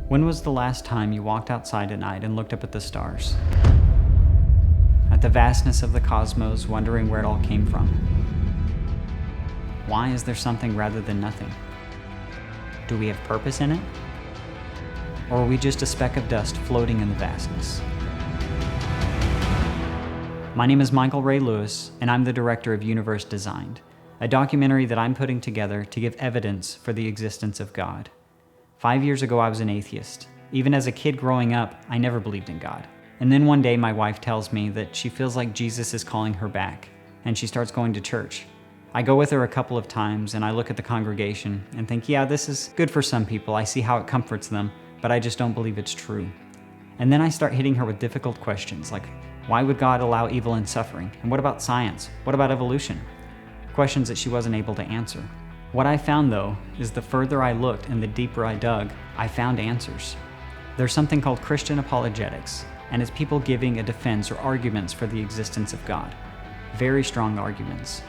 When was the last time you walked outside at night and looked up at the stars? At the vastness of the cosmos, wondering where it all came from? Why is there something rather than nothing? Do we have purpose in it? Or are we just a speck of dust floating in the vastness? My name is Michael Ray Lewis, and I'm the director of Universe Designed, a documentary that I'm putting together to give evidence for the existence of God. 5 years ago, I was an atheist. Even as a kid growing up, I never believed in God. And then one day, my wife tells me that she feels like Jesus is calling her back, and she starts going to church. I go with her a couple of times, and I look at the congregation and think, yeah, this is good for some people. I see how it comforts them, but I just don't believe it's true. And then I start hitting her with difficult questions like, why would God allow evil and suffering? And what about science? What about evolution? Questions that she wasn't able to answer. What I found, though, is the further I looked and the deeper I dug, I found answers. There's something called Christian apologetics, and it's people giving a defense or arguments for the existence of God. Very strong arguments.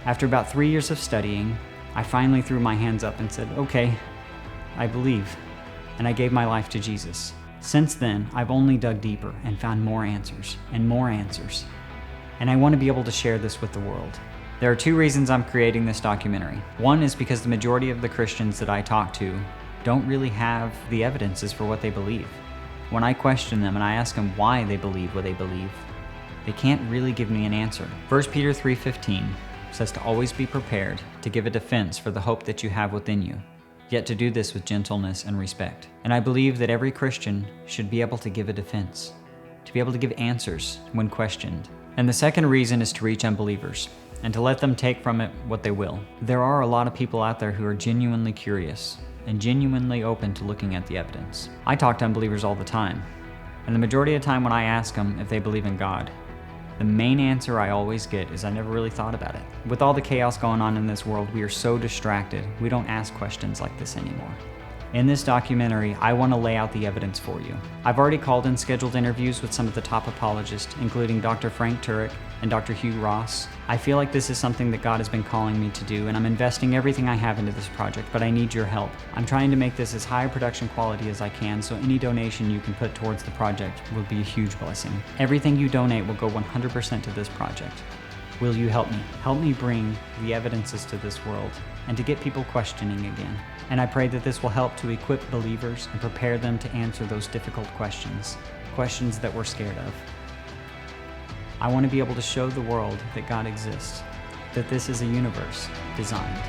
After about 3 years of studying, I finally threw my hands up and said, okay, I believe, and I gave my life to Jesus. Since then, I've only dug deeper and found more answers and more answers. And I want to be able to share this with the world. There are two reasons I'm creating this documentary. One is because the majority of the Christians that I talk to don't really have the evidences for what they believe. When I question them and I ask them why they believe what they believe, they can't really give me an answer. 1 Peter 3:15 says to always be prepared to give a defense for the hope that you have within you, yet to do this with gentleness and respect. And I believe that every Christian should be able to give a defense, to be able to give answers when questioned. And the second reason is to reach unbelievers and to let them take from it what they will. There are a lot of people out there who are genuinely curious and genuinely open to looking at the evidence. I talk to unbelievers all the time, and the majority of the time when I ask them if they believe in God, the main answer I always get is I never really thought about it. With all the chaos going on in this world, we are so distracted, we don't ask questions like this anymore. In this documentary, I want to lay out the evidence for you. I've already called and scheduled interviews with some of the top apologists, including Dr. Turek and Dr. Hugh Ross. I feel like this is something that God has been calling me to do, and I'm investing everything I have into this project, but I need your help. I'm trying to make this as high production quality as I can, so any donation you can put towards the project will be a huge blessing. Everything you donate will go 100% to this project. Will you help me? Help me bring the evidences to this world and to get people questioning again. And I pray that this will help to equip believers and prepare them to answer those difficult questions, questions that we're scared of. I want to be able to show the world that God exists, that this is a universe designed.